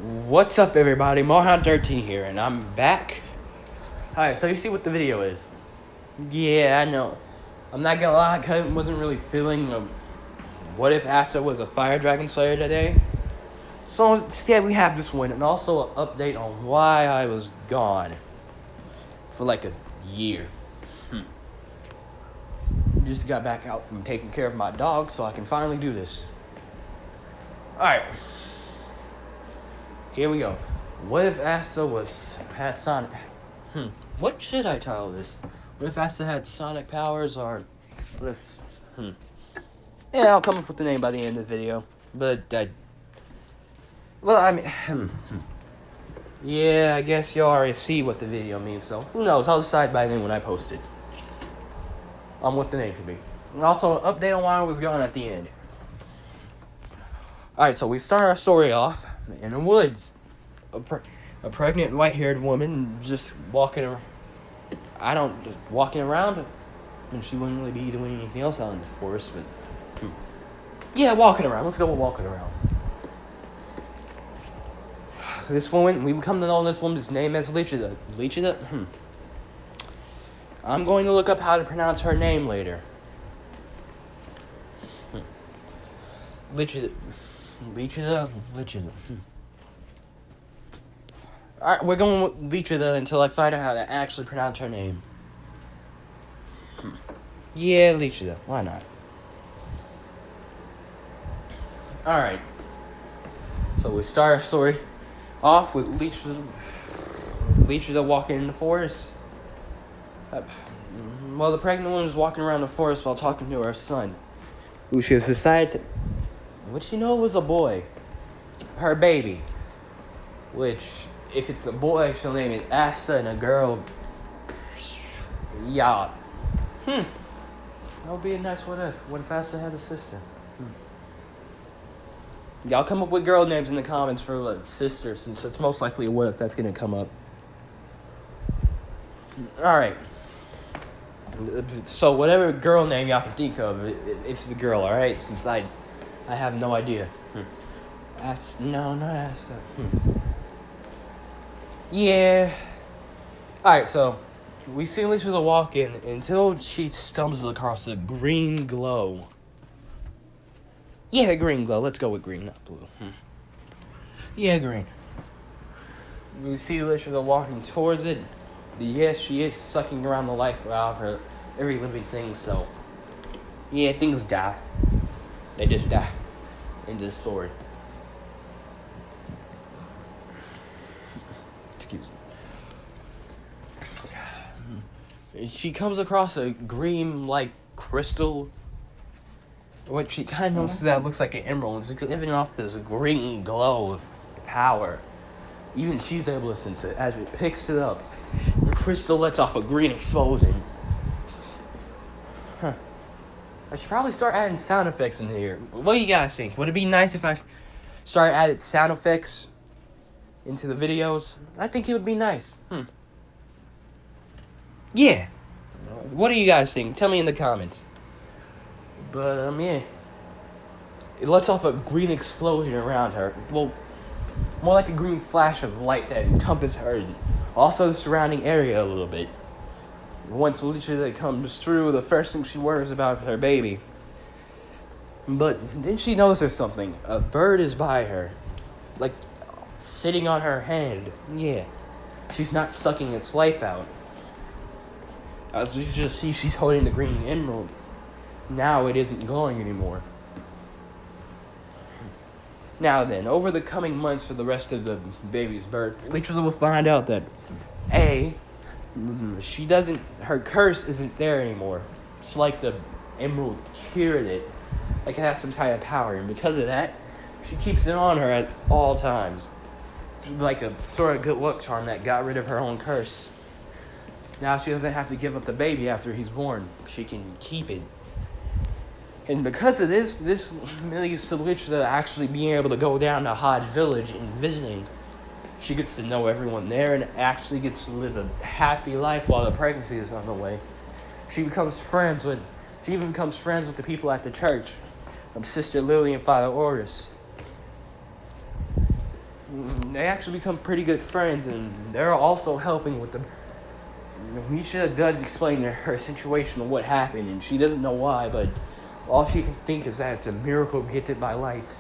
What's up, everybody? Mohan13 here, and I'm back. Alright, so you see what the video is. Yeah, I know. I'm not gonna lie, I wasn't really feeling what if Asta was a fire dragon slayer today. So instead we have this one, and also an update on why I was gone for like a year. Just got back out from taking care of my dog, so I can finally do this. Alright. Here we go. What if Asta had Sonic? What should I title this? What if Asta had Sonic powers, or what if? Yeah, I'll come up with the name by the end of the video. But yeah, I guess you already see what the video means. So who knows? I'll decide by then when I post it on what the name should be. And also an update on why I was gone at the end. Alright, so we start our story off in the woods. A pregnant white-haired woman just walking around. Walking around. And she wouldn't really be doing anything else out in the forest, but yeah, walking around. Let's go with walking around. This woman, we come to know this woman's name as Lichida. Lichida? I'm going to look up how to pronounce her name later. Lichida. Alright, we're going with Lichida until I find out how to actually pronounce her name. Yeah, Lichida. Why not? Alright. So we start our story off with Lichida walking in the forest. Well, the pregnant woman was walking around the forest while talking to her son, who she has decided what she know was a boy. Her baby. Which, if it's a boy, she'll name it Asta, and a girl, yeah. That would be a nice what if. What if Asta had a sister? Y'all come up with girl names in the comments for like sisters, since it's most likely a what if that's gonna come up. Alright. So whatever girl name y'all can think of, if it's a girl, alright? Since I have no idea. No, not Asta. Yeah. Alright, so we see Lisa walk in until she stumbles across a green glow. Yeah, green glow. Let's go with green, not blue. Yeah, green. We see Lisa walking towards it. Yes, she is sucking around the life out of her every living thing, so yeah, things die. They just die in this story. Excuse me. She comes across a green, like, crystal, which she kind of notices that it looks like an emerald. It's giving off this green glow of power. Even she's able to sense it. As it picks it up, the crystal lets off a green explosion. I should probably start adding sound effects in here. What do you guys think? Would it be nice if I started adding sound effects into the videos? I think it would be nice. Yeah. What do you guys think? Tell me in the comments. But, yeah. It lets off a green explosion around her. Well, more like a green flash of light that encompasses her, and also the surrounding area a little bit. Once Alicia comes through, the first thing she worries about is her baby. But then she notices something. A bird is by her. Like, sitting on her hand. Yeah. She's not sucking its life out. As you just see, she's holding the green emerald. Now it isn't glowing anymore. Now then, over the coming months for the rest of the baby's birth, Lisa will find out that her curse isn't there anymore. It's like the emerald cured it. Like it has some kind of power, and because of that, she keeps it on her at all times. Like a sort of good luck charm that got rid of her own curse. Now she doesn't have to give up the baby after he's born. She can keep it. And because of this leads to Lichida actually being able to go down to Hodge Village and visiting. She gets to know everyone there and actually gets to live a happy life while the pregnancy is on the way. She even becomes friends with the people at the church. Sister Lily and Father Oris. they actually become pretty good friends, and they're also helping with the. Misha does explain her situation of what happened, and she doesn't know why, but all she can think is that it's a miracle gifted by life.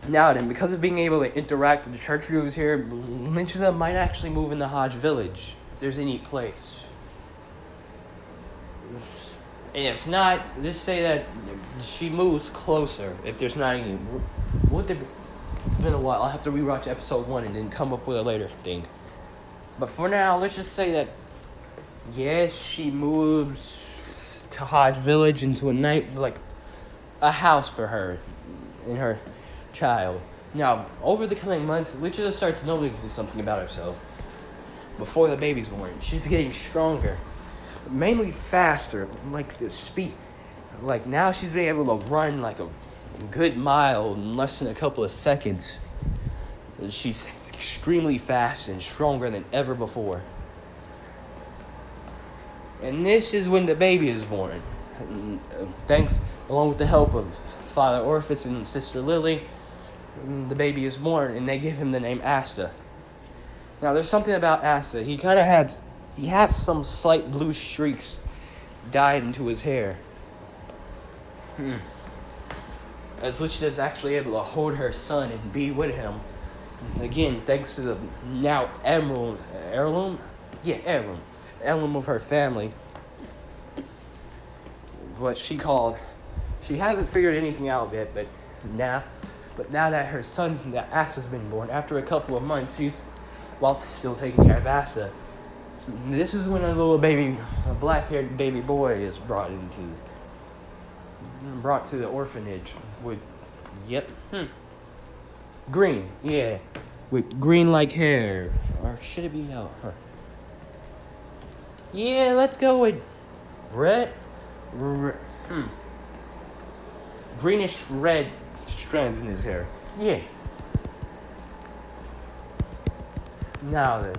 Now then, because of being able to interact with the church groups here, Misha might actually move into Hodge Village, if there's any place. And if not, just say that she moves closer, if there's not any. Would there be? It's been a while. I'll have to rewatch episode 1 and then come up with a later thing. But for now, let's just say that, yes, she moves to Hodge Village into a house for her and her child. Now, over the coming months, Licha starts noticing something about herself. Before the baby's born, she's getting stronger, mainly faster, like the speed. Like now she's being able to run like a good mile in less than a couple of seconds. She's extremely fast and stronger than ever before. And this is when the baby is born. Thanks, along with the help of Father Orpheus and Sister Lily, the baby is born, and they give him the name Asta. Now, there's something about Asta. He has some slight blue streaks dyed into his hair. As Licha is actually able to hold her son and be with him. Again, thanks to the now heirloom of her family. What she hasn't figured anything out yet, but now that her son, that Asta's been born, after a couple of months, while still taking care of Asta, this is when a black-haired baby boy is brought to the orphanage with, green, yeah, with green-like hair, or should it be yellow? Huh. Yeah, let's go with red, greenish red strands in his hair. Yeah. Now then,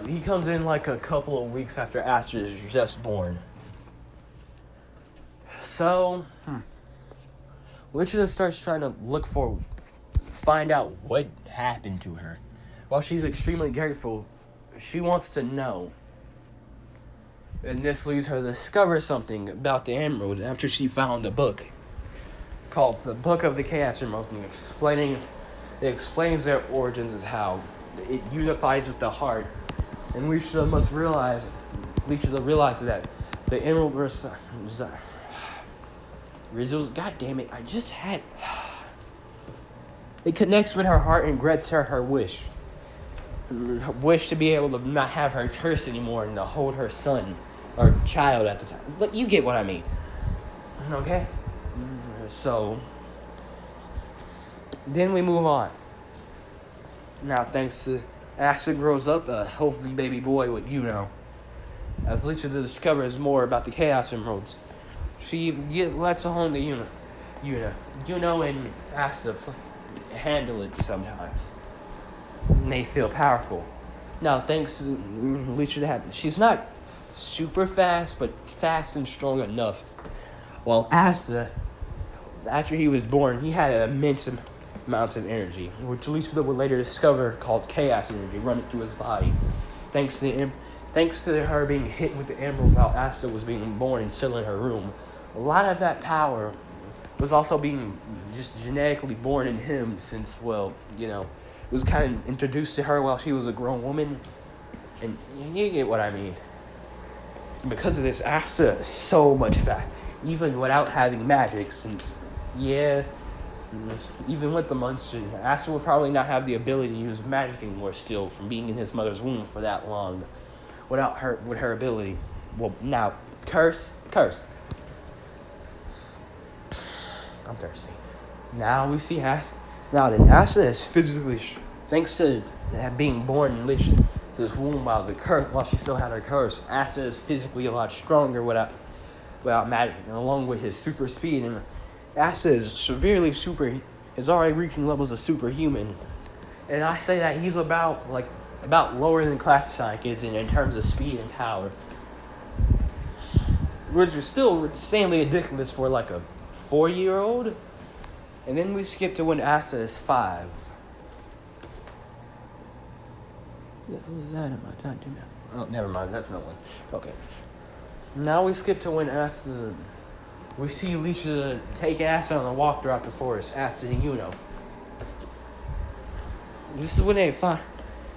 he comes in a couple of weeks after Asta is just born. So, Licha starts trying to find out what happened to her. While she's extremely grateful, she wants to know. And this leads her to discover something about the Emerald after she found a book called the Book of the Chaos Emerald, and it explains their origins as how it unifies with the heart. And Licha realizes that the Emerald God damn it, it connects with her heart and grants her wish. Her wish to be able to not have her curse anymore and to hold her son or child at the time. But you get what I mean. Okay? So, then we move on. Now, thanks to Asta grows up a healthy baby boy with as Licha discovers more about the Chaos Emeralds, she lets home to and Asta handle it sometimes. And they feel powerful. Now, thanks to Licha, she's not super fast, but fast and strong enough. While Asta, after he was born, he had immense amounts of energy, which Licha would later discover called chaos energy running through his body. Thanks to her being hit with the emerald while Asta was being born and still in her room. A lot of that power was also being just genetically born in him since, it was kind of introduced to her while she was a grown woman. And you get what I mean. Because of this, Asta is so much fat, even without having magic, since, even with the months, Asta will probably not have the ability to use magic anymore still from being in his mother's womb for that long with her ability. Well, now, curse. I'm thirsty. Now we see Asta. Now then, Asta is physically, thanks to being born in this womb while she still had her curse, Asta is physically a lot stronger without magic, and along with his super speed. And Asta is is already reaching levels of superhuman. And I say that he's about lower than Classic is in terms of speed and power. Which is still insanely ridiculous for a 4-year-old. And then we skip to when Asta is 5. What the hell is that? Am I trying to do now? Oh, never mind. That's not one. Okay. Now we skip to when Asta... We see Alicia take Asta on a walk throughout the forest. Asta and Yuno. This is when they find...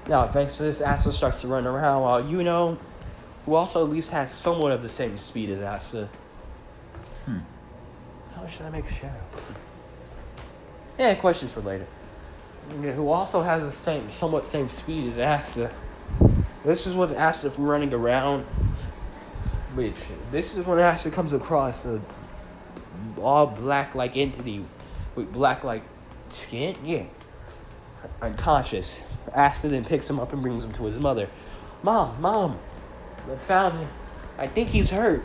Now, thanks to this, Asta starts to run around while Yuno, who also at least has somewhat of the same speed as Asta... How should I make Shadow? Yeah, questions for later. Who also has the somewhat same speed as Asta. This is what Asta from running around. Which this is when Asta comes across the all black-like entity with black-like skin. Yeah, unconscious. Asta then picks him up and brings him to his mother. Mom, I found him. I think he's hurt.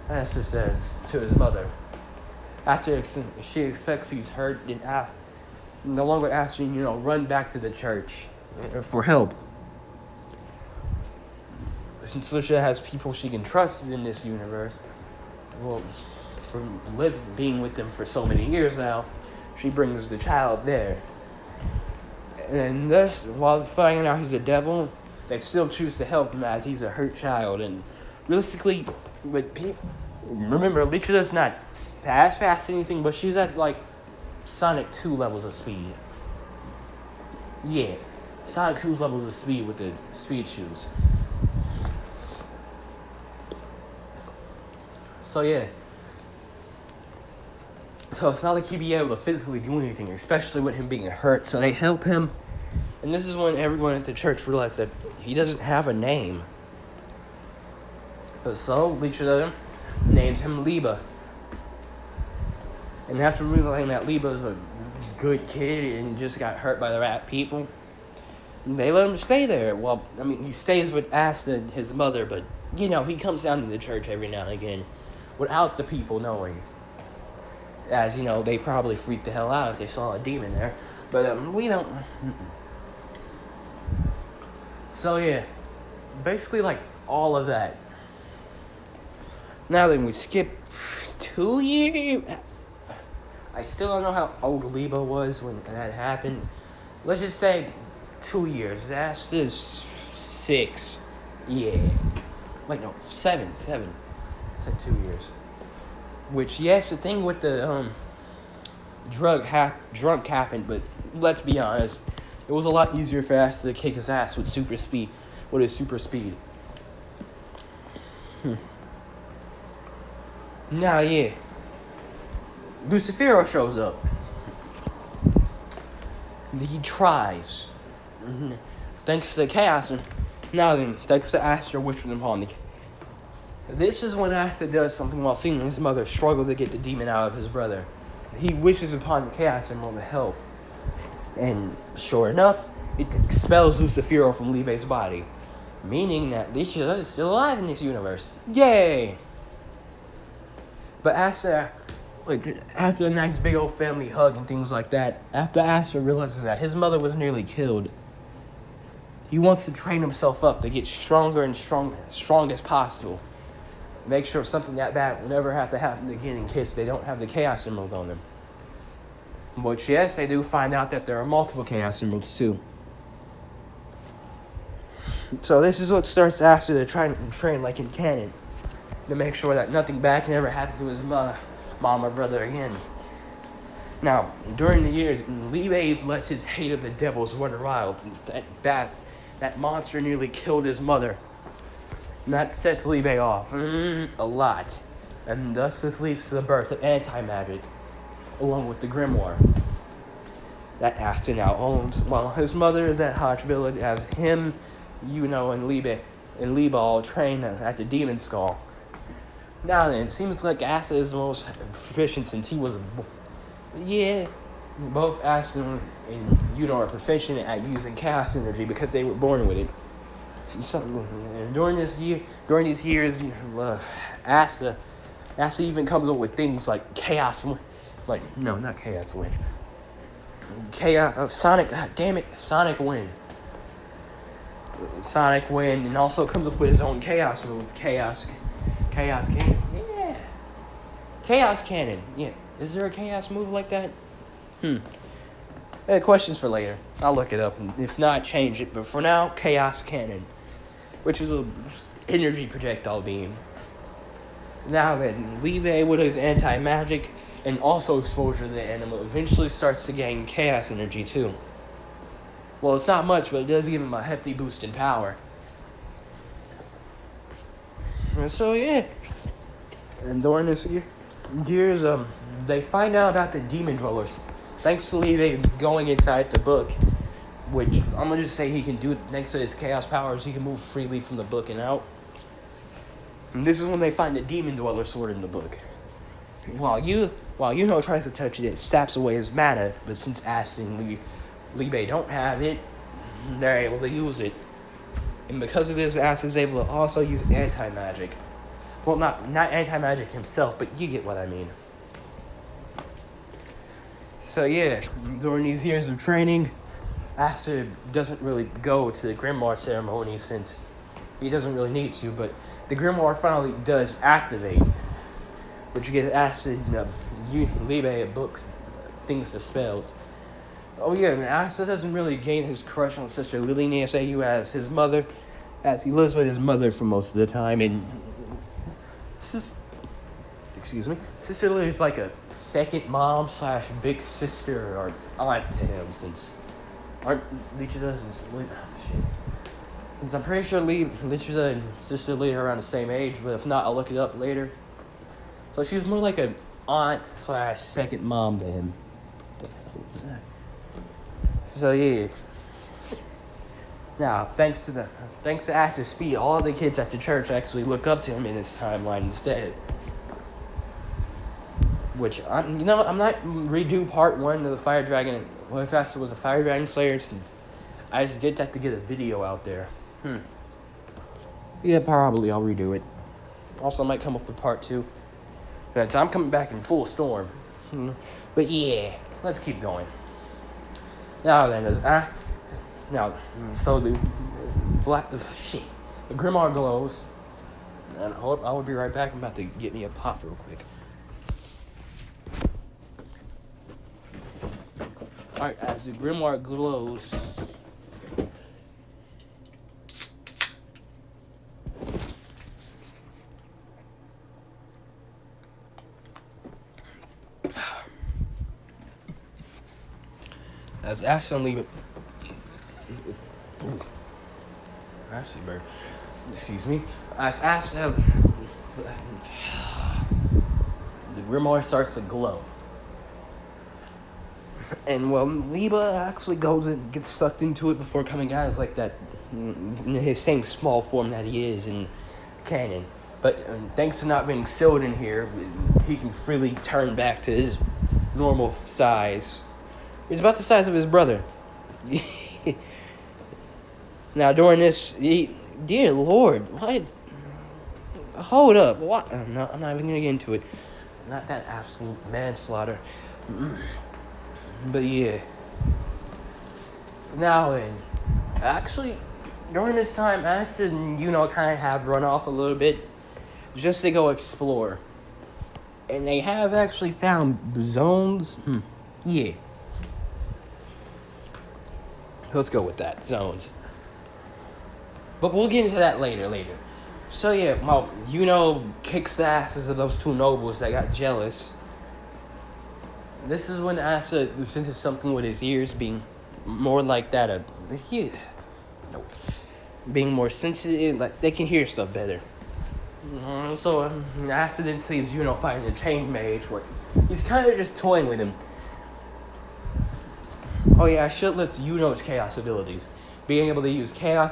Asta says to his mother. After she expects he's hurt, then no longer asking, run back to the church for help. Since Alicia has people she can trust in this universe, well, from being with them for so many years now, she brings the child there. And thus, while finding out he's a devil, they still choose to help him as he's a hurt child. And realistically, remember, Alicia not fast anything, but she's at like Sonic 2 levels of speed. Yeah, Sonic 2's levels of speed with the speed shoes. So yeah. So it's not like he'd be able to physically do anything, especially with him being hurt. So they help him. And this is when everyone at the church realized that he doesn't have a name. So Alicia names him Liba. And after realizing that Liba's a good kid and just got hurt by the rat people, they let him stay there. Well, he stays with Asta and his mother, but, he comes down to the church every now and again without the people knowing. As, they probably freaked the hell out if they saw a demon there. But, we don't. So, yeah. Basically, all of that. Now then, we skip 2 years. I still don't know how old Liba was when that happened. Let's just say 2 years. That's just 6. Yeah. Wait, no. 7. 7. I said 2 years. Which, yes, the thing with the drunk happened, but let's be honest. It was a lot easier for Asta to kick his ass with super speed. With his super speed. Now, yeah. Lucifero shows up. He tries. Thanks to the chaos. Now then, thanks to Asta wishing upon the... This is when Asta does something while seeing his mother struggle to get the demon out of his brother. He wishes upon the Chaos Emerald to help. And sure enough, it expels Lucifero from Libe's body. Meaning that Alicia is still alive in this universe. Yay! But Asta, after a nice big old family hug and things like that, after Asta realizes that his mother was nearly killed, he wants to train himself up to get stronger and strong as possible. Make sure something that bad will never have to happen again in case they don't have the Chaos Emerald on them. Which, yes, they do find out that there are multiple Chaos Emeralds, too. So this is what starts Asta to try and train like in canon. To make sure that nothing bad can ever happen to his mom or brother again. Now, during the years, Libe lets his hate of the devils run wild since that monster nearly killed his mother. And that sets Libe off a lot. And thus this leads to the birth of anti-magic, along with the grimoire that Asta now owns, while his mother is at Hodge Village as him, and Libe all train at the Demon Skull. Now then, it seems like Asta is the most proficient since he was... Yeah, both Asta and Yuno are proficient at using chaos energy because they were born with it. And during these years, Asta even comes up with things like chaos, not chaos wind. Sonic wind. Sonic wind, and also comes up with his own chaos move, chaos cannon. Yeah, chaos cannon. Yeah, Is there a chaos move like that? Questions for later. I'll look it up. And if not, change it. But for now, Chaos Cannon, which is a energy projectile beam. Now then, Libe with his anti-magic and also exposure to the animal eventually starts to gain chaos energy too. Well, it's not much, but it does give him a hefty boost in power. So yeah, and during this years, they find out about the demon dwellers. Thanks to Libe going inside the book, which I'm gonna just say he can do. Thanks to his chaos powers, he can move freely from the book and out. And this is when they find the demon dweller sword in the book. While Yuno tries to touch it, it saps away his mana. But since Asta and Libe don't have it, they're able to use it. And because of this, Asta is able to also use anti-magic. Well, not anti-magic himself, but you get what I mean. So yeah, during these years of training, Asta doesn't really go to the Grimoire ceremony since he doesn't really need to, but the Grimoire finally does activate, which gives Asta Libe a book, things to spells. Oh yeah, and Asta doesn't really gain his crush on Sister Lily Neosau as his mother, as he lives with his mother for most of the time, and Sister Lily is like a second mom / big sister or aunt to him, since Since I'm pretty sure Lichida and Sister Lee are around the same age, but if not, I'll look it up later. So she's more like an aunt / second mom to him. What the hell was that? So yeah. Now, thanks to Asta's speed, all the kids at the church actually look up to him in his timeline instead. Which I'm not redo part 1 of the Fire Dragon. What if Asta was a Fire Dragon Slayer? Since I just did that to get a video out there. Yeah, probably I'll redo it. Also, I might come up with part 2. So I'm coming back in full storm. But yeah, let's keep going. Now then, so the Grimoire glows. And I will be right back. I'm about to get me a pop real quick. Alright, as the Grimoire glows, as Asta and Libe, as Asta, the Grimoire starts to glow. And well, Libe actually goes and gets sucked into it before coming out as like that, in his same small form that he is in canon. But thanks to not being sealed in here, he can freely turn back to his normal size. He's about the size of his brother. Now during this, dear Lord, what? Hold up, what? I'm not even gonna get into it. Not that absolute manslaughter. But yeah. Now then, actually, during this time, Asta and kind of have run off a little bit just to go explore. And they have actually found zones. Yeah. Let's go with that, zones. But we'll get into that later. So yeah, well, kicks the asses of those two nobles that got jealous. This is when Asta senses something with his ears being more like that being more sensitive, like they can hear stuff better. So Asta then sees fighting a chain mage where he's kind of just toying with him. Oh yeah, I should let Yuno's chaos abilities. Being able to use chaos.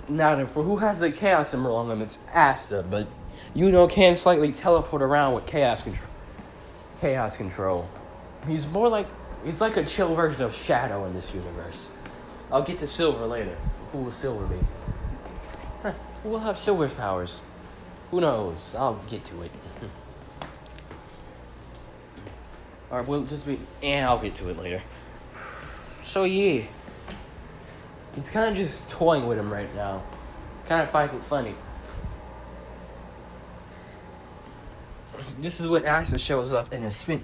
Now then, for who has the chaos symbol on them, it's Asta, but can slightly teleport around with chaos control. He's like a chill version of Shadow in this universe. I'll get to Silver later. Who will Silver be? Who will have Silver's powers? Who knows? I'll get to it. Or will it just be... I'll get to it later. So yeah. He's kind of just toying with him right now. Kind of finds it funny. this is when Asta shows up in a spin.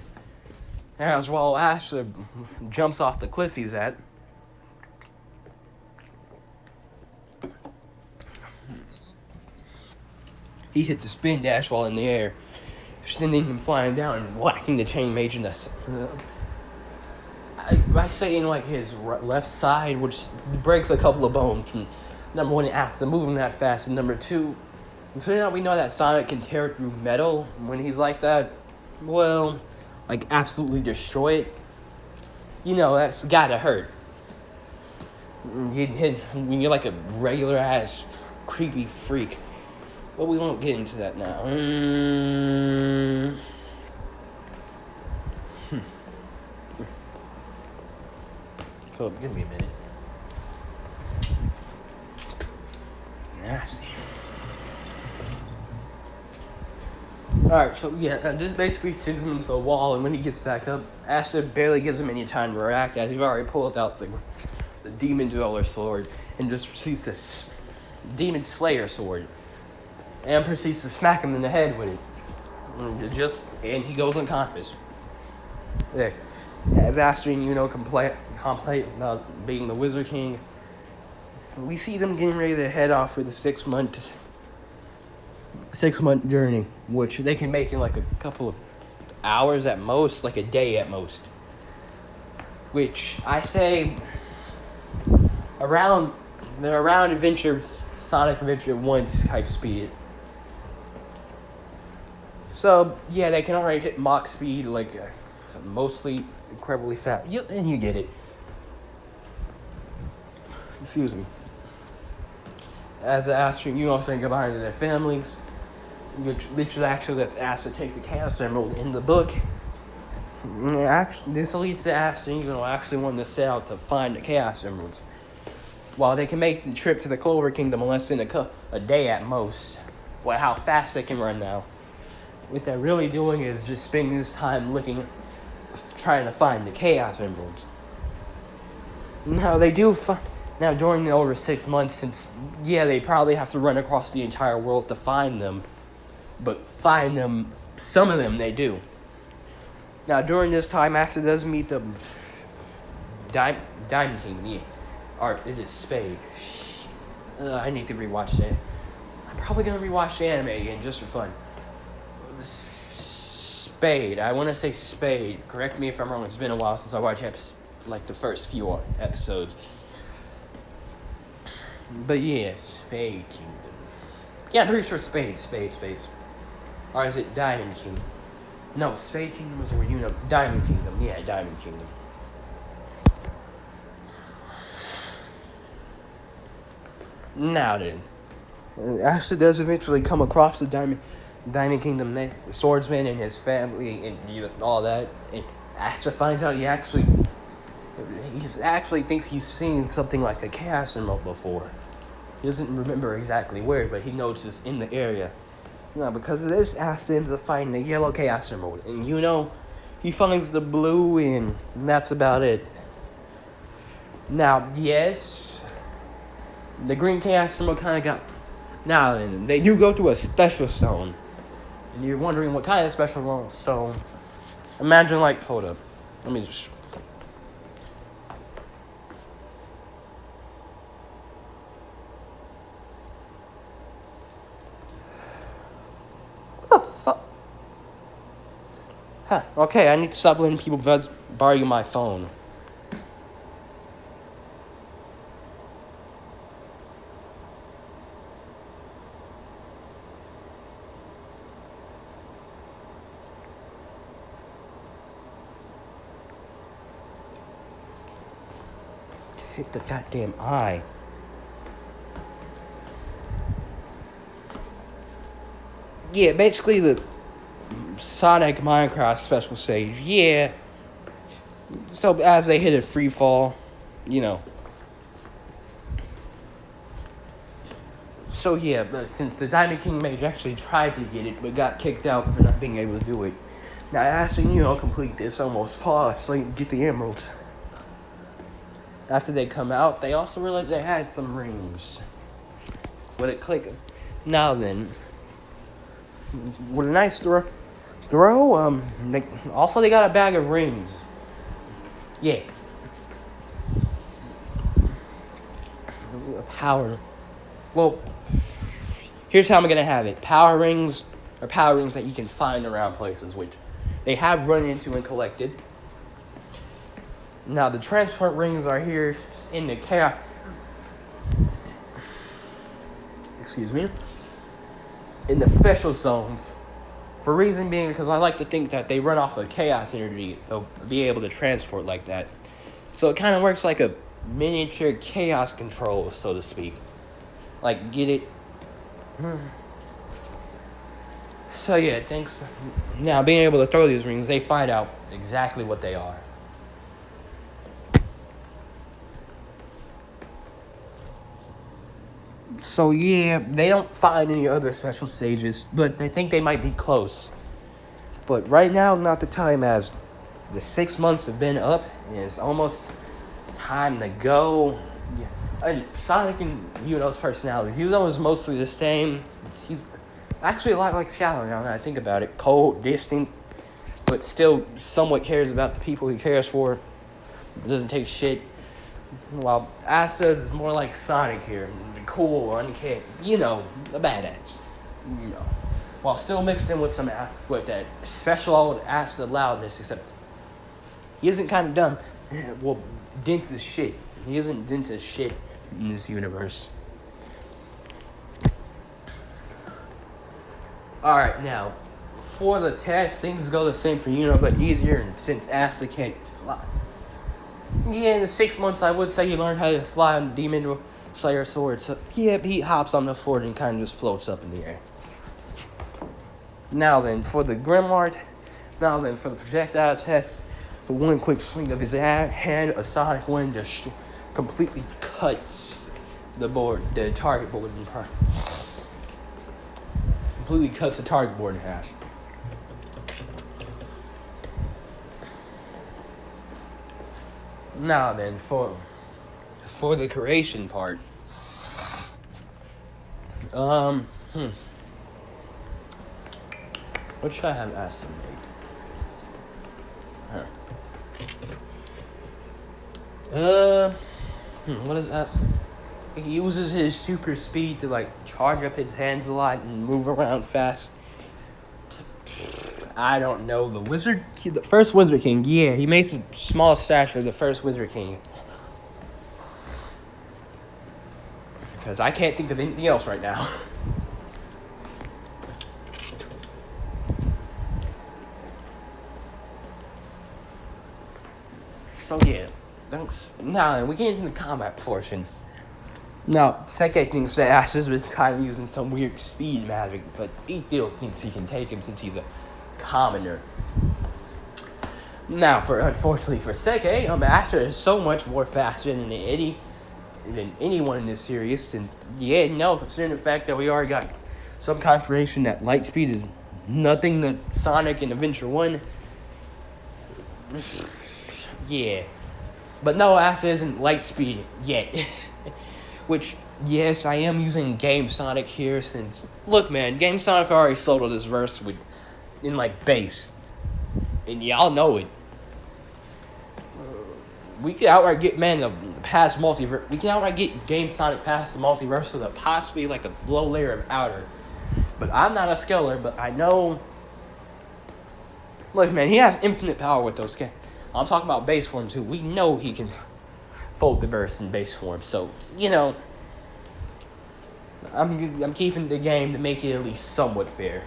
And as well, Asta jumps off the cliff he's at. He hits a spin dash while in the air, sending him flying down and whacking the chain mage in the... I say in like his left side, which breaks a couple of bones. Number one, it asks him moving that fast, and number two, so now we know that Sonic can tear through metal when he's like that. Well, like absolutely destroy it. You know that's gotta hurt. When you're like a regular ass creepy freak. But we won't get into that now. Hold on, give me a minute. Nasty. Alright, so yeah, this basically sends him into the wall, and when he gets back up, Asta barely gives him any time to react, as he's already pulled out the Demon Dweller sword, and just proceeds this Demon Slayer sword, and proceeds to smack him in the head with it. And he goes unconscious. There. As Asta and Yuno complain about being the Wizard King, we see them getting ready to head off for the 6 month journey, which they can make in like a couple of hours at most, like a day at most. Which I say around Sonic Adventure 1's type speed. So yeah, they can already hit Mach speed, like mostly incredibly fast. And you get it. Excuse me. As Asta and Yuno saying goodbye to their families, which actually that's Asta take the Chaos Emerald in the book. Actually, this leads to Asta and Yuno actually wanting to set out to find the Chaos Emeralds. While they can make the trip to the Clover Kingdom in less than a day at most. Well, how fast they can run now. What they're really doing is just spending this time trying to find the Chaos Emeralds. Now, they do now, during the over 6 months, since, yeah, they probably have to run across the entire world to find them, but find them, some of them they do. Now, during this time, Asta does meet the Diamond King, yeah. Or is it Spade? I need to rewatch that. I'm probably going to rewatch the anime again, just for fun. Spade. I want to say Spade. Correct me if I'm wrong. It's been a while since I watched the first few episodes. But yeah, Spade Kingdom. Yeah, I'm pretty sure Spade. Or is it Diamond Kingdom? No, Spade Kingdom was where Diamond Kingdom. Yeah, Diamond Kingdom. Now then, Asta does eventually come across the Diamond Kingdom, the swordsman and his family and all that. And Asta finds out he actually thinks he's seen something like a Chaos Emerald before. He doesn't remember exactly where, but he knows it's in the area. Now, because of this, Asta ends up finding the yellow Chaos Emerald. And he finds the blue, and that's about it. Now, yes, the green Chaos Emerald kind of got... Now then, they do go through a special zone. And you're wondering what kind of special zone. Imagine hold up. Let me just... What the fuck? Huh, okay, I need to stop letting people borrow my phone. Hit the goddamn eye. Yeah, basically the Sonic Minecraft special stage. Yeah. So as they hit a free fall, So yeah, but since the Diamond King mage actually tried to get it, but got kicked out for not being able to do it. Now Asta and complete this, almost fall asleep and get the emeralds. After they come out, they also realized they had some rings. With it clicking. Now then, with a nice throw. They got a bag of rings. Yeah. Power. Well, here's how I'm gonna have it. Power rings are power rings that you can find around places, which they have run into and collected. Now the transport rings are here in the chaos. Excuse me. In the special zones. For reason being, because I like to think that they run off of chaos energy, they'll be able to transport like that. So it kind of works like a miniature chaos control, so to speak. Like, get it? So yeah, thanks. Now, being able to throw these rings, they find out exactly what they are. So yeah, they don't find any other special stages, but they think they might be close. But right now, not the time, as the 6 months have been up, and it's almost time to go. Yeah. And Sonic and Yuno's personalities. Yuno is mostly the same. He's actually a lot like Shadow now that I think about it. Cold, distant, but still somewhat cares about the people he cares for. Doesn't take shit. While Asta is more like Sonic here. Cool, uncared. A badass. While still mixed in with with that special old Asta loudness, except he isn't kind of dumb. Well, dense as shit. He isn't dense as shit in this universe. Alright, now, for the test, things go the same for Yuno, but easier since Asta can't fly. Yeah, in the 6 months, I would say you learn how to fly on Demon Slayer sword. So, yeah, he hops on the sword and kind of just floats up in the air. Now then, for the Grimlord, now then, for the projectile test, for one quick swing of his hand, a sonic wind just completely cuts the target board in half. Completely cuts the target board in half. Now then, for the creation part, what should I have Asta made? What is Asta? He uses his super speed to charge up his hands a lot and move around fast. I don't know. The first Wizard King, yeah, he makes a small stature of the first Wizard King. Because I can't think of anything else right now. So yeah, thanks. Now we get into the combat portion. Now, Seke thinks that Ash has been kind of using some weird speed magic, but he still thinks he can take him since he's a commoner. Now, unfortunately for Seke, Asher is so much more faster than anyone in this series. Since considering the fact that we already got some confirmation that light speed is nothing to Sonic in Adventure 1. Yeah, but no, Asher isn't light speed yet. Which, yes, I am using Game Sonic here since... Look, man, Game Sonic already sold this verse in base. And y'all know it. We can outright get, past multiverse. We can outright get Game Sonic past the multiverse with possibly a low layer of outer. But I'm not a scaler, but I know... Look, man, he has infinite power with those... I'm talking about base form, too. We know he can... fold the burst in base form, so I'm keeping the game to make it at least somewhat fair.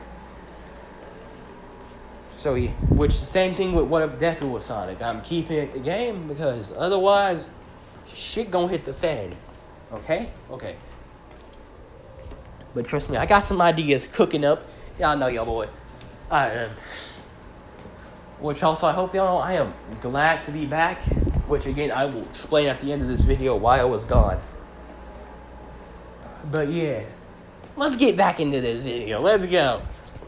So which the same thing with what if Deku was Sonic. I'm keeping it the game because otherwise, shit gonna hit the fan. Okay. But trust me, I got some ideas cooking up. Y'all know your boy. I am. Which also I hope y'all know I am glad to be back. Which again, I will explain at the end of this video why I was gone. But yeah, let's get back into this video. Let's go.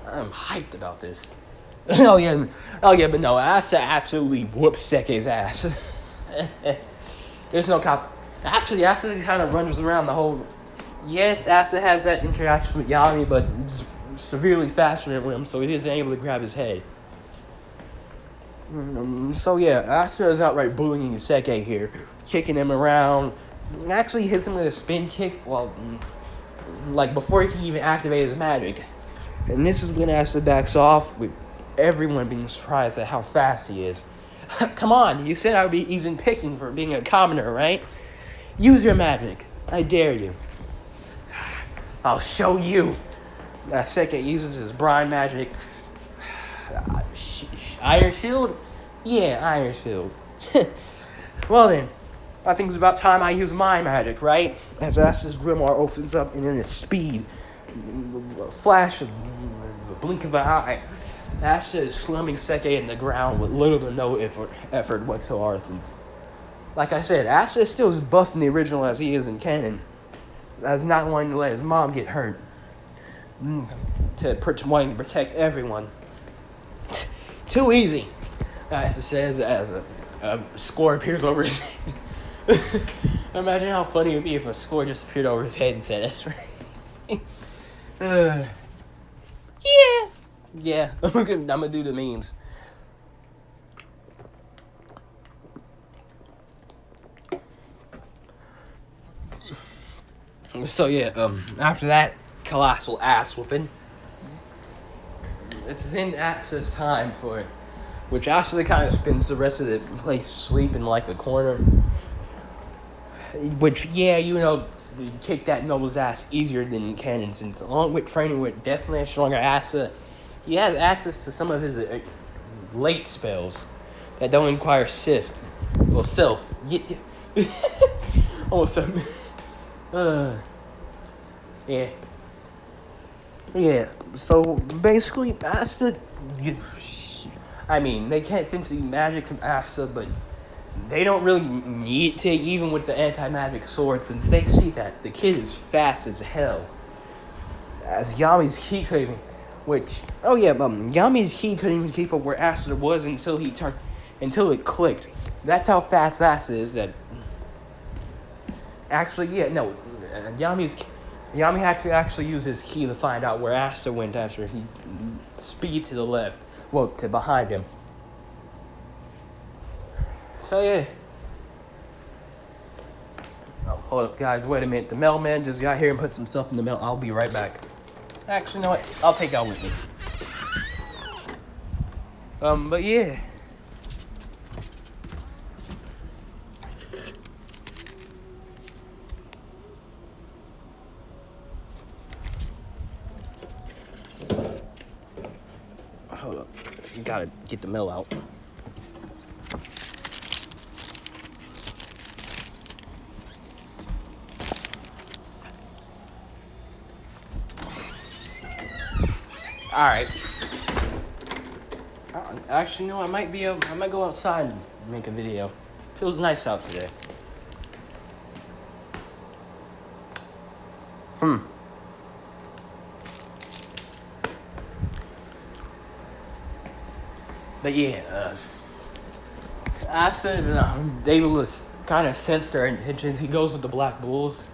I'm hyped about this. Oh yeah, but no, Asta absolutely whoops Seke's ass. There's no cop. Actually, Asta kind of runs around the whole... Yes, Asta has that interaction with Yami, but severely faster than him, so he isn't able to grab his head. So yeah, Asta is outright bullying Seke here, kicking him around. Actually hits him with a spin kick, like before he can even activate his magic. And this is when Asta backs off, with everyone being surprised at how fast he is. Come on, you said I would be easy picking for being a commoner, right? Use your magic. I dare you. I'll show you. Seke uses his brine magic. Iron Shield? Yeah, Iron Shield. Well then, I think it's about time I use my magic, right? As Asta's Grimoire opens up and in its speed, a flash of a blink of an eye, Asta is slamming Seke in the ground with little to no effort whatsoever. Since, like I said, Asta is still as buff in the original as he is in canon. As not wanting to let his mom get hurt. Wanting to protect everyone. Too easy, Asta says as a score appears over his head. Imagine how funny it would be if a score just appeared over his head and said, "That's right." Yeah, I'm gonna do the memes. So yeah, after that colossal ass whooping, it's then Asta's time for it, which Asta kind of spends the rest of the place sleeping like a corner. Which, yeah, kick that noble's ass easier than you can, and since along with training with definitely a stronger Asta, he has access to some of his late spells that don't require self. Almost yeah. Yeah, so basically, Asta, they can't sense the magic from Asta, but they don't really need to, even with the anti-magic sword, since they see that the kid is fast as hell. As Yami's ki couldn't even, Yami's ki couldn't even keep up where Asta was until it clicked. That's how fast Asta is. That actually, Yami had to actually use his ki to find out where Asta went after he speed to the left, to behind him. So yeah. Oh, hold up, guys. Wait a minute. The mailman just got here and put some stuff in the mail. I'll be right back. Actually, you know what? I'll take y'all with me. But yeah. Hold up. You gotta get the mail out. Alright. Actually, no, I might go outside and make a video. Feels nice out today. But yeah, Asta able to kind of sense their intentions. He goes with the Black Bulls.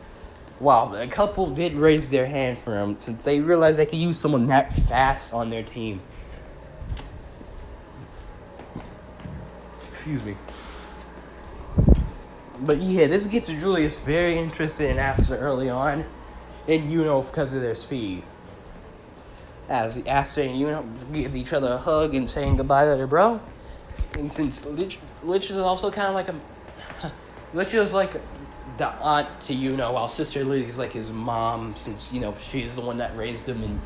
Wow, a couple did raise their hand for him since they realized they could use someone that fast on their team. Excuse me. But yeah, this gets Julius very interested in Asta early on, and because of their speed. As Asta and give each other a hug and saying goodbye to their bro. And since Lich is also kind of like Lich is like the aunt to while Sister Lily's like his mom, since she's the one that raised him, and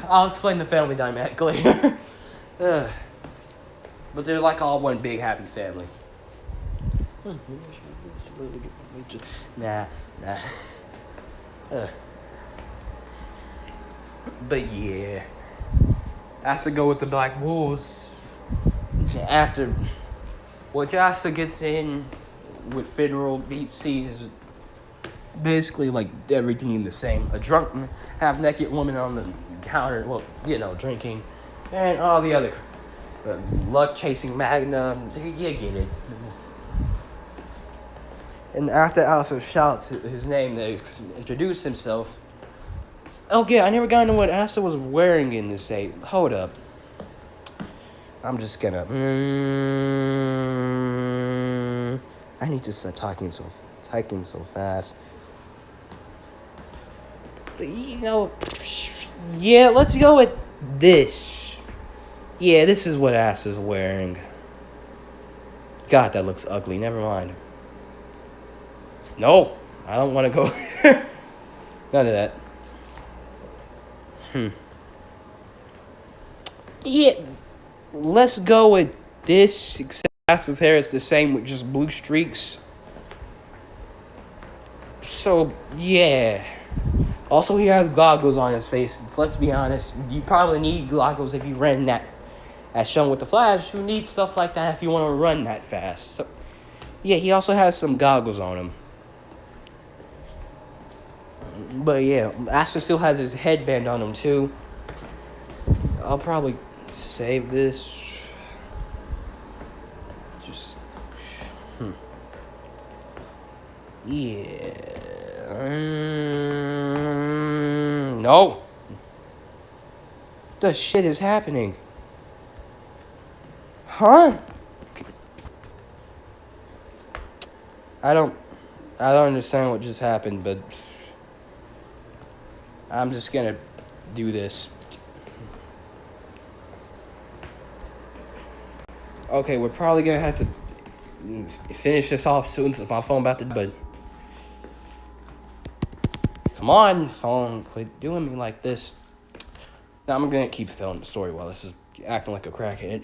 I'll explain the family dynamic later. But they're like all one big happy family. Nah. But yeah, Asta go with the Black Bulls after Asta gets in with Federal sees basically like everything the same. A drunk, half-naked woman on the counter, drinking, and all the other luck-chasing Magna. You get it. And after Asta shouts his name to introduce himself, Okay, I never got into what Asta was wearing in this tape. Hold up. I'm just gonna. I need to stop talking so fast. But, yeah, let's go with this. Yeah, this is what Asta's wearing. God, that looks ugly. Never mind. No, I don't want to go. None of that. Yeah, let's go with this. Except Asta's hair is the same with just blue streaks. So, yeah. Also, he has goggles on his face. Let's be honest. You probably need goggles if you run that. As shown with the Flash, you need stuff like that if you want to run that fast. So, yeah, he also has some goggles on him. But yeah, Asta still has his headband on him too. I'll probably save this. Just, yeah. No. The shit is happening. Huh? I don't understand what just happened, but I'm just gonna do this. Okay, we're probably gonna have to finish this off soon since my phone about to. But come on, phone, quit doing me like this. Now I'm gonna keep telling the story while this is acting like a crackhead.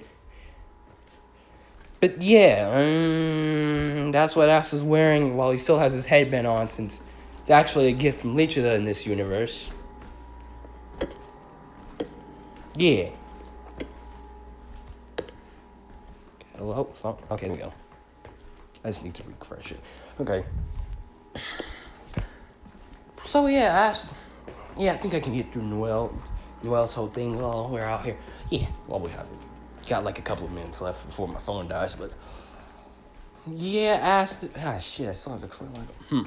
But yeah, that's what Asta's wearing while he still has his headband on, since it's actually a gift from Lichida in this universe. Yeah. Hello? Phone? Okay, there we go. I just need to refresh it. Okay. So yeah, I think I can get through Noel's whole thing while we're out here. Yeah, well, we have got like a couple of minutes left before my phone dies, but yeah, shit, I still have to explain why.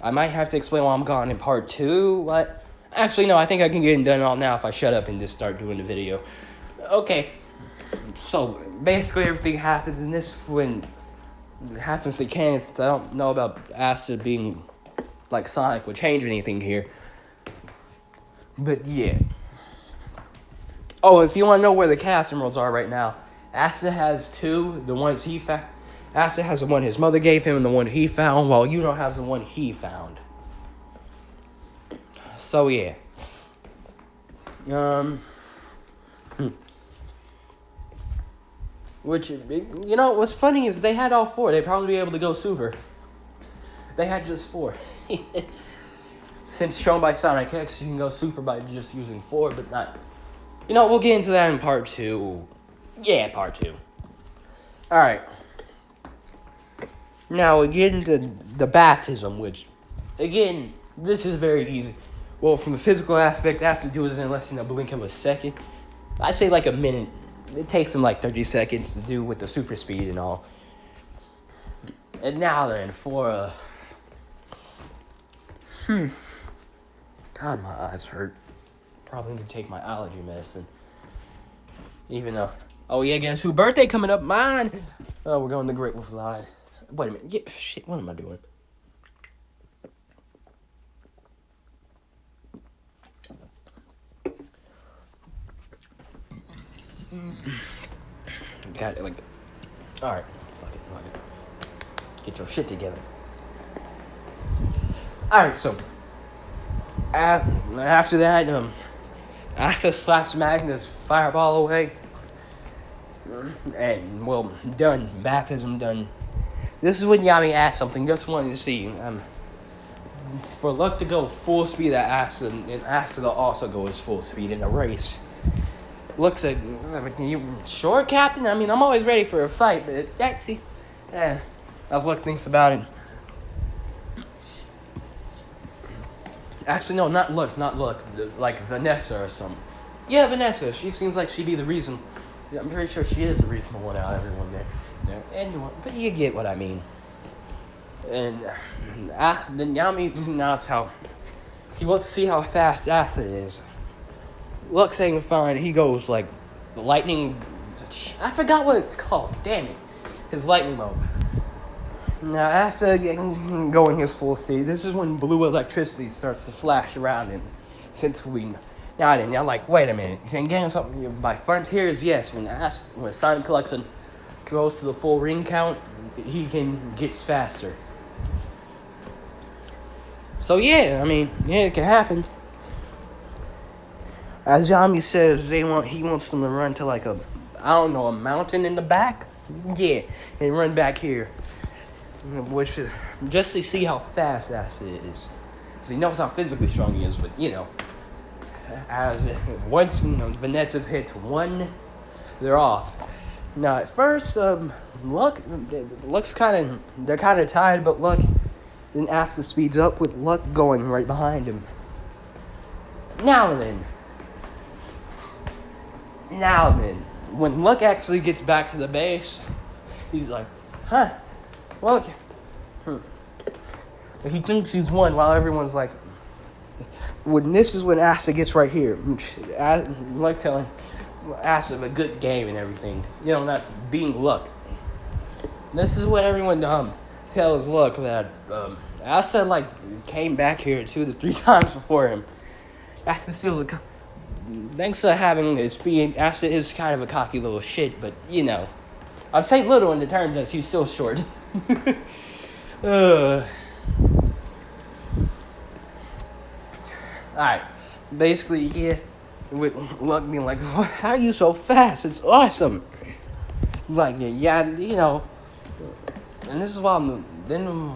I might have to explain why I'm gone in part 2, but actually no, I think I can get it done all now if I shut up and just start doing the video. Okay, so basically everything happens in this when it happens to Ken. I don't know about Asta being like Sonic would change anything here, but yeah. Oh, if you want to know where the Chaos Emeralds are right now, Asta has 2. The ones he found. Asta has the one his mother gave him and the one he found, while Yuno has the one he found. So yeah. Which, what's funny is they had all 4. They'd probably be able to go super. They had just 4. Since shown by Sonic X, you can go super by just using 4, but not. We'll get into that in part 2. Yeah, part 2. Alright. Now we get into the baptism, which, again, this is very easy. Well, from the physical aspect, that's to do it in less than a blink of a second. I'd say like a minute. It takes them like 30 seconds to do with the super speed and all. And now they're in for God, my eyes hurt. Probably need to take my allergy medicine. Even though, oh yeah, guess who birthday coming up? Mine. Oh, we're going to Great Wolf Live. Wait a minute. Shit, what am I doing? Got it. Like, all right. Fuck it. Get your shit together. All right. So after that, Asta slaps Magnus fireball away. And, well, done. Baptism done. This is when Yami asked something. Just wanted to see. For luck to go full speed at Asta, and Asta to also go as full speed in a race. Looks like, you sure, Captain? I mean, I'm always ready for a fight, but actually, as Luck thinks about it. Actually, no, not Luck. Like Vanessa or something. Yeah, Vanessa. She seems like she'd be the reason. Yeah, I'm pretty sure she is the reasonable one out of everyone there. Anyone, but you get what I mean. And then Yami, now it's how he wants to see how fast Asta is. Luck saying fine, he goes like lightning. I forgot what it's called. Damn it, his lightning mode. Now Asta going his full speed. This is when blue electricity starts to flash around him. Since we now then, you're like, wait a minute. Can getting something? My frontier is yes. When Simon Collection goes to the full ring count, he gets faster. So yeah, I mean, yeah, it can happen. As Yami says, he wants them to run to like a mountain in the back. Yeah, and run back here, which is just to see how fast Asta is. Because he knows how physically strong he is, but as once Vanessa's hits one, they're off. Now at first, Luck's they're kind of tired, but Luck then Asta speeds up with Luck going right behind him. Now then, when Luck actually gets back to the base, he's like, huh, Luck. He thinks he's won while everyone's like, this is when Asta gets right here. Luck telling Asta a good game and everything. Not being Luck. This is what everyone tells Luck that Asta came back here 2 to 3 times before him. Asta still thanks to having his speed, Asta is kind of a cocky little shit, but I'd say little in the terms as he's still short. Alright, basically, yeah, with Luck being like, oh, how are you so fast? It's awesome. Like, yeah, and this is why then,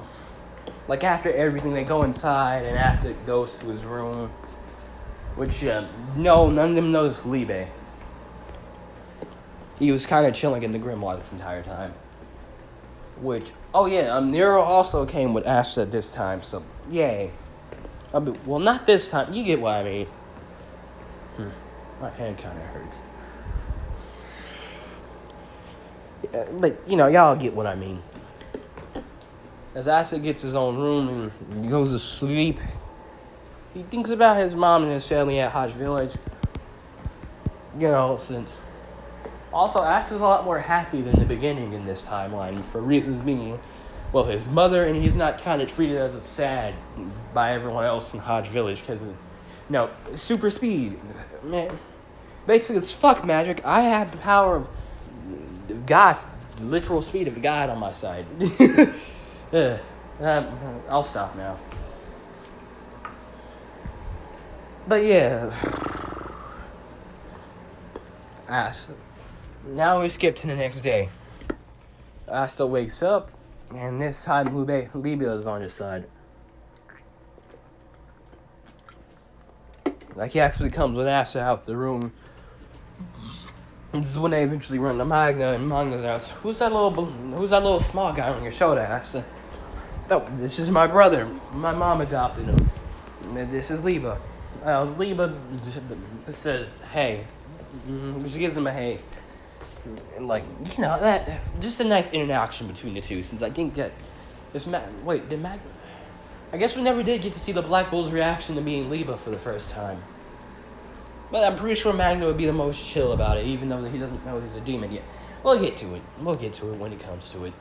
after everything, they go inside, and Asta goes to his room, which, no, none of them knows Libe. He was kind of chilling in the grimoire this entire time. Which, Nero also came with Asta this time, so, yay. Well, not this time. You get what I mean. My head kind of hurts. But, y'all get what I mean. As Asta gets his own room and he goes to sleep, he thinks about his mom and his family at Hodge Village. Since... Also, Asta's a lot more happy than the beginning in this timeline, for reasons being... Well, his mother, and he's not kind of treated as a sad by everyone else in Hodge Village, because, super speed. Man, basically, it's fuck magic. I have the power of God's literal speed of God on my side. I'll stop now. But yeah. Now we skip to the next day. Asta wakes up. And this time, Libe is on his side. He actually comes with Asta out the room. This is when they eventually run to Magna, and Magna's out. Who's that little small guy on your shoulder, Asta? Oh, this is my brother. My mom adopted him. And this is Liba. Liba says, hey. She gives him a hey. And that just a nice interaction between the two, since I think that I guess we never did get to see the Black Bull's reaction to meeting Liba for the first time. But I'm pretty sure Magna would be the most chill about it, even though he doesn't know he's a demon yet. We'll get to it when it comes to it.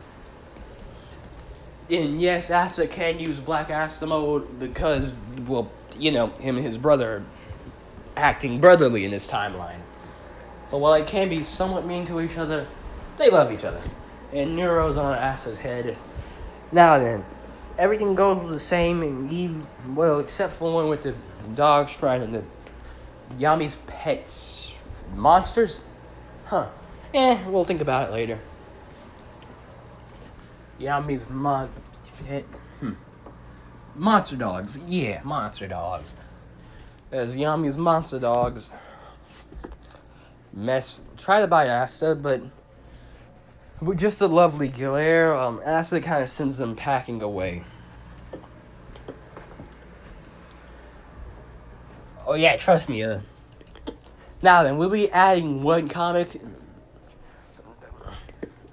And yes, Asta can use Black Asta mode because, him and his brother are acting brotherly in this timeline. So while they can be somewhat mean to each other, they love each other. And Nero's on Asta's head. Now then, everything goes the same, and except for one with the dogs trying to Yami's pets. Monsters? Huh. We'll think about it later. Yami's monster dogs. Yeah, monster dogs. As Yami's monster dogs try to bite Asta, but with just a lovely glare, Asta kind of sends them packing away. Oh yeah, trust me. Now then, we'll be adding one comic.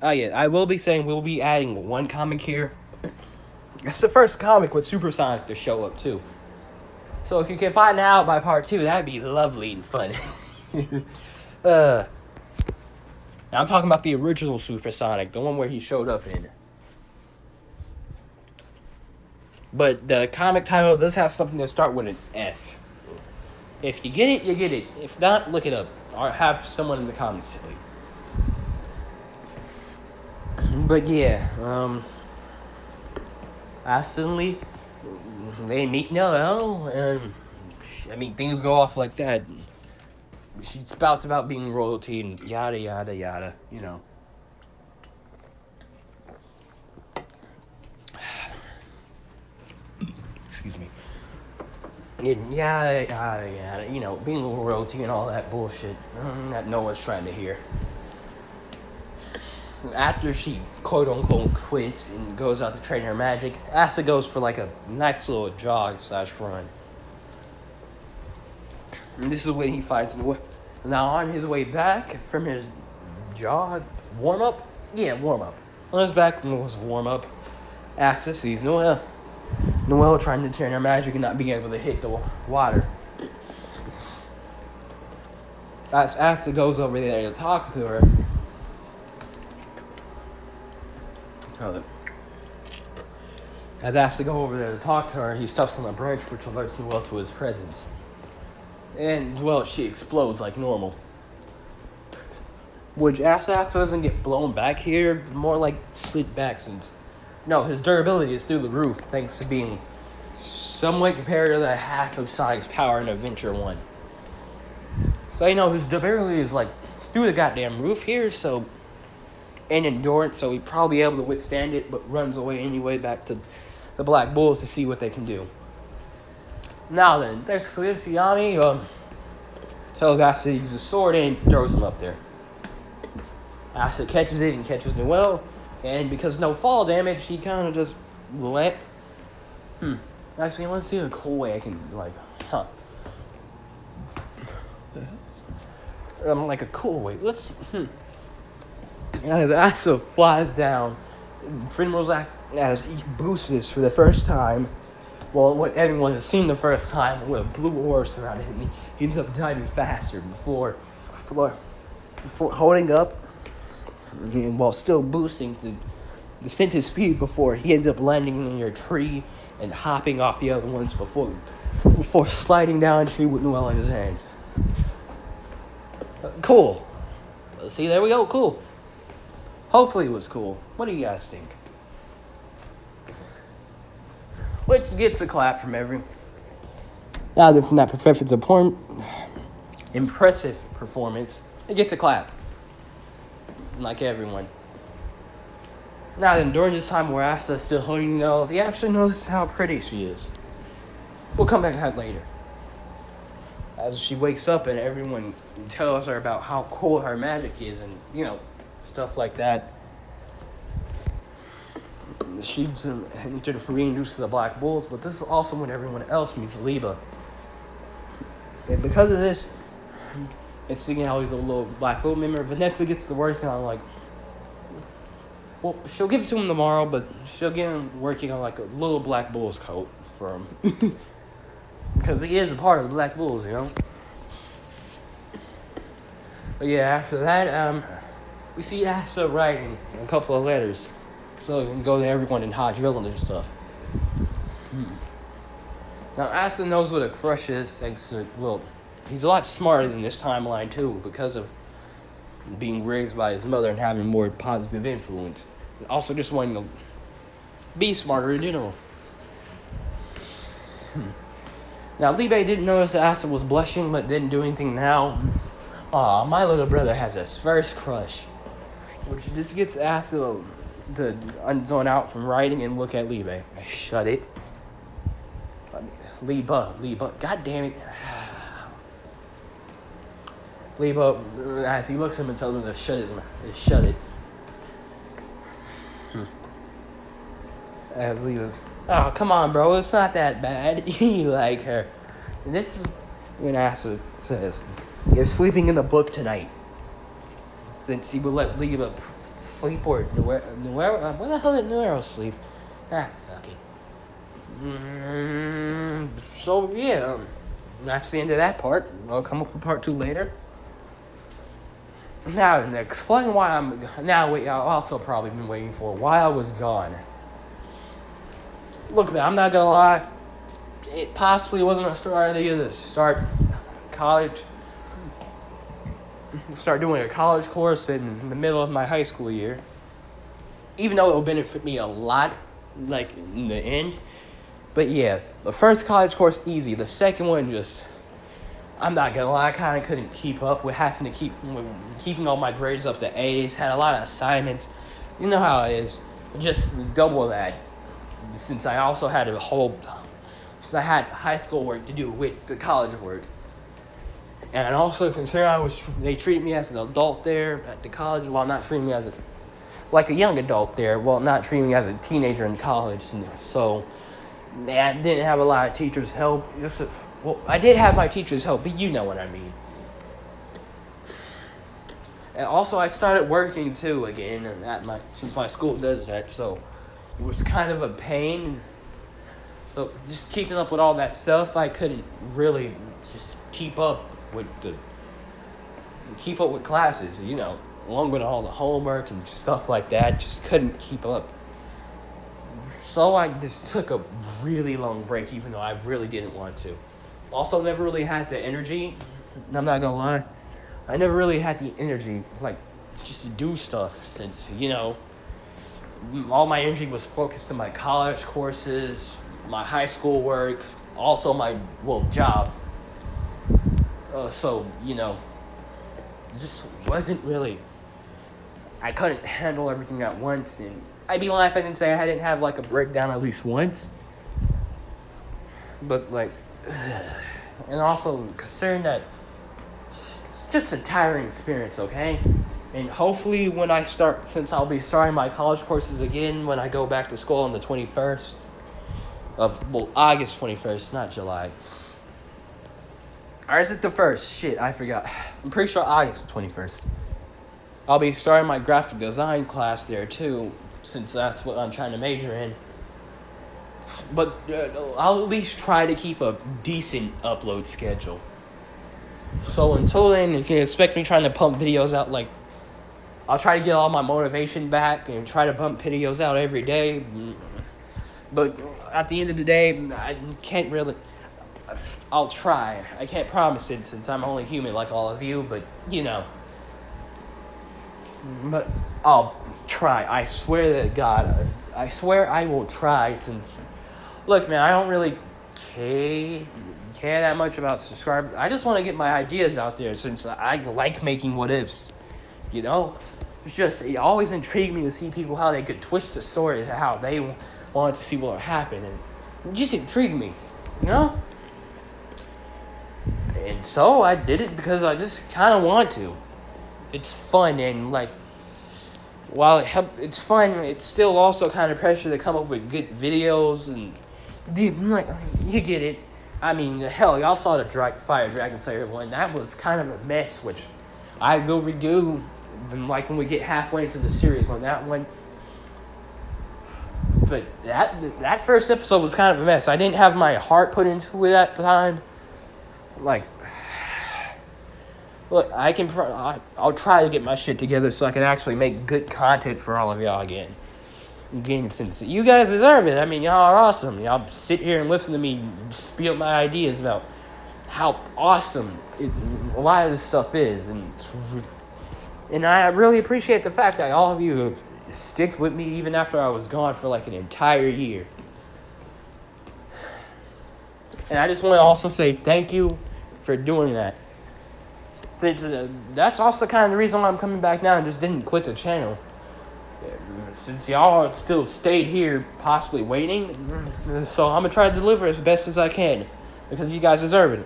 Oh yeah, I will be saying we'll be adding one comic here. It's the first comic with Supersonic to show up, too. So if you can find out by part 2, that'd be lovely and fun. Now I'm talking about the original Supersonic, the one where he showed up in. But the comic title does have something to start with an F. If you get it, you get it. If not, look it up. Or have someone in the comments tell you. But yeah, instantly, they meet Noelle, and I mean, things go off like that. She spouts about being royalty and yada yada yada, you know. Excuse me. And yada yada yada, you know, being royalty and all that bullshit that no one's trying to hear. After she quote unquote quits and goes out to train her magic, Asta goes for like a nice little jog / run. And this is when he finds the way. Now on his way back from his jog warm up, on his back from his warm up, Asta sees Noelle trying to train her magic and not being able to hit the water. As Asta goes over there to talk to her. As Asta go over there to talk to her, he steps on the branch which alerts Noelle to his presence. And, well, she explodes like normal. Which Asta doesn't get blown back here, more like slid back since... No, his durability is through the roof, thanks to being somewhat compared to the half of Sonic's power in Adventure 1. So, you know, his durability is like through the goddamn roof here, so... And endurance, so he'd probably be able to withstand it, but runs away anyway back to the Black Bulls to see what they can do. Now then, thanks to this, Yami tells Asta to use a sword and throws him up there. Asta catches it and catches Noelle, and because no fall damage, he kind of just let... Actually, let's see a cool way I can, like a cool way. Let's... As Asta flies down, Fenrir's as he boosts this for the first time. Well, what everyone has seen the first time with a blue aura surrounding him, he ends up diving faster before holding up, and while still boosting the scented speed before he ends up landing in your tree and hopping off the other ones before sliding down a tree with Noelle in his hands. Cool. See, there we go. Cool. Hopefully it was cool. What do you guys think? Which gets a clap from everyone. Other from that impressive performance, it gets a clap. Like everyone. Now then, during this time where Asta's still holding Noelle, he actually notices how pretty she is. We'll come back to that later. As she wakes up and everyone tells her about how cool her magic is and, you know, stuff like that. She's reintroduced to the Black Bulls, but this is also when everyone else meets Liba. And because of this, it's seeing how he's a little Black Bull member. Vanessa gets to working on, well, she'll give it to him tomorrow, but she'll get him working on, a little Black Bulls coat for him. Because he is a part of the Black Bulls, you know? But yeah, after that, we see Asta writing a couple of letters. So we can go to everyone in hot drilling and stuff. Now, Asta knows what a crush is, thanks to, well, he's a lot smarter than this timeline, too, because of being raised by his mother and having more positive influence. And also just wanting to be smarter in general. Now, Libe didn't notice that Asta was blushing, but didn't do anything now. Aw, my little brother has his first crush. Which just gets Asta to zone out from writing and look at Libe. Shut it. Liba. God damn it. Liba, as he looks at him and tells him to shut it. As Liba's, oh, come on, bro, it's not that bad. You like her. And this is when Asta says, you're sleeping in the book tonight. Since he would let Liba sleep or where the hell did Noelle sleep? Fuck it. So yeah, that's the end of that part. I'll come up with part 2 later. Now, explain why what y'all also probably been waiting for, why I was gone. Look, man, I'm not gonna lie. It possibly wasn't a smart idea to start doing a college course in the middle of my high school year. Even though it will benefit me a lot, like, in the end. But yeah, the first college course, easy. The second one, just, I'm not gonna lie, I kind of couldn't keep up with having to keeping all my grades up to A's. Had a lot of assignments. You know how it is. Just double that. Since I also had since I had high school work to do with the college work. And also considering they treated me as an adult there at the college while not treating me as like a young adult there, while not treating me as a teenager in college. So I didn't have a lot of teachers' help. I did have my teachers' help, but you know what I mean. And also, I started working too again, since my school does that, so it was kind of a pain. So just keeping up with all that stuff, I couldn't really just keep up with classes, along with all the homework and stuff like that. Just couldn't keep up. So I just took a really long break, even though I really didn't want to. Also, never really had the energy. I'm not gonna lie. I never really had the energy, just to do stuff since, all my energy was focused on my college courses, my high school work, also my, job. So, just wasn't really, I couldn't handle everything at once, and I'd be lying if I didn't say I didn't have, a breakdown at least once. But, and also considering that it's just a tiring experience, okay? And hopefully since I'll be starting my college courses again when I go back to school on the 21st August 21st, not July. Or is it the 1st? Shit, I forgot. I'm pretty sure August 21st. I'll be starting my graphic design class there too, since that's what I'm trying to major in. But I'll at least try to keep a decent upload schedule. So until then, you can expect me trying to pump videos out, I'll try to get all my motivation back and try to pump videos out every day. But at the end of the day, I can't really, I'll try. I can't promise it since I'm only human like all of you, but But I'll try. I swear to God, I swear I will try since, look, man, I don't really care that much about subscribers. I just want to get my ideas out there since I like making what ifs, It's just, it always intrigued me to see people, how they could twist the story to how they wanted to see what would happen, and it just intrigued me, And so I did it because I just kind of want to. It's fun, and while it's fun, it's still also kind of pressure to come up with good videos, and you get it. I mean, hell, y'all saw the Fire Dragon Slayer one. That was kind of a mess, which I go redo, when we get halfway into the series on that one. But that first episode was kind of a mess. I didn't have my heart put into it at the time. Look, I'll try to get my shit together so I can actually make good content for all of y'all again. Again, since you guys deserve it. I mean, y'all are awesome. Y'all sit here and listen to me spill my ideas about how awesome a lot of this stuff is. And I really appreciate the fact that all of you sticked with me even after I was gone for an entire year. And I just want to also say thank you for doing that. Since that's also kind of the reason why I'm coming back now and just didn't quit the channel. Since y'all still stayed here, possibly waiting, so I'm going to try to deliver as best as I can, because you guys deserve it.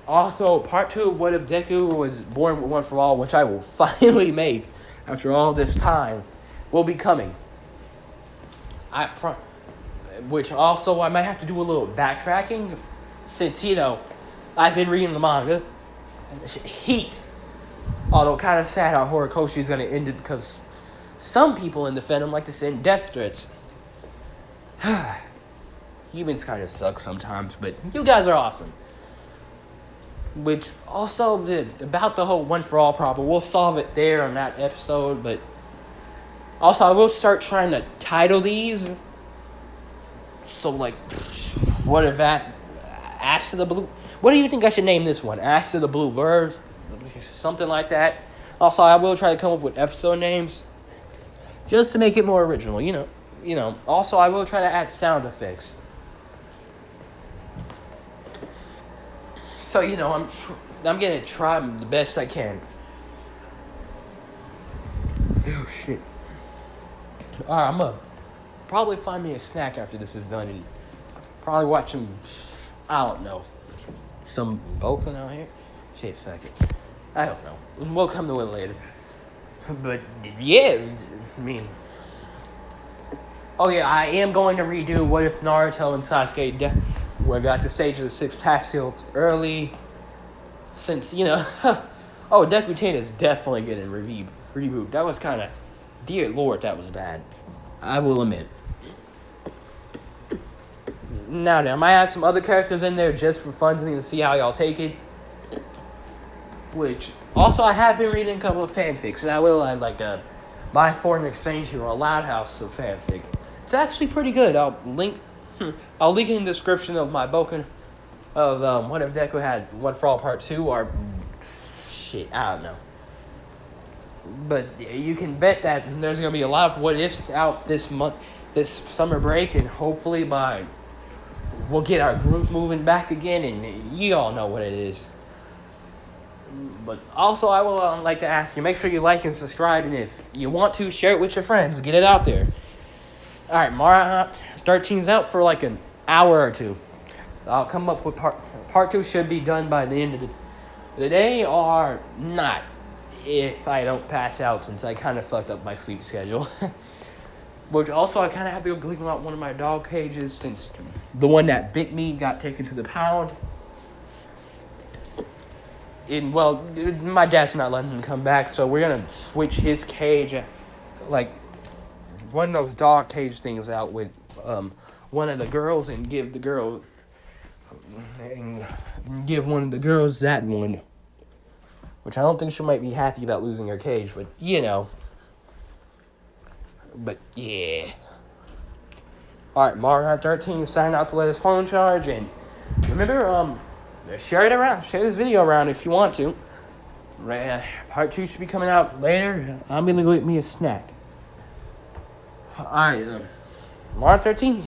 Also, part 2 of What If Deku was born with One For All, which I will finally make after all this time, will be coming. Which also, I might have to do a little backtracking, since, I've been reading the manga. Heat. Although kind of sad how Horikoshi is going to end it, because some people in the fandom like to send death threats. Humans kind of suck sometimes, but you guys are awesome. Which also about the whole one for all problem. We'll solve it there on that episode, but also I will start trying to title these. So like, what if that Asta the Blue? What do you think I should name this one? Asta the Blue Birds, something like that. Also, I will try to come up with episode names, just to make it more original. You know. Also, I will try to add sound effects. So I'm gonna try the best I can. Oh shit! All right, I'm gonna probably find me a snack after this is done, and probably watch some. I don't know, some Boken out here. Shit, fuck it. I don't know. We'll come to it later. But yeah, I mean. Oh yeah, I am going to redo What If Naruto and Sasuke got the stage of the 6 past seals early. Since, oh, Deku Ten is definitely getting reboot. That was kind of, dear lord, that was bad. I will admit. Now, I might have some other characters in there just for fun to see how y'all take it. Which, also, I have been reading a couple of fanfics, and I will add, My Foreign Exchange Hero, a Loud House of fanfic. It's actually pretty good. I'll link it in the description of my Boken of What If Deku had One for All Part 2 or shit, I don't know. But you can bet that there's going to be a lot of what ifs out this summer break, and hopefully we'll get our group moving back again, and you all know what it is. But also, I will like to ask you, make sure you like and subscribe, and if you want to, share it with your friends. Get it out there. Alright, Mara 13's out for like an hour or two. I'll come up with part 2 should be done by the end of the day, or not, if I don't pass out, since I kind of fucked up my sleep schedule. Which also, I kind of have to go clean out one of my dog cages, since the one that bit me got taken to the pound. And, well, my dad's not letting him come back, so we're going to switch his cage, one of those dog cage things out with one of the girls, and give one of the girls that one. Which I don't think she might be happy about losing her cage, but But yeah. Alright, Mario 13 signing out to let his phone charge, and remember, share it around. Share this video around if you want to. Part 2 should be coming out later. I'm gonna go get me a snack. Alright, Mario 13,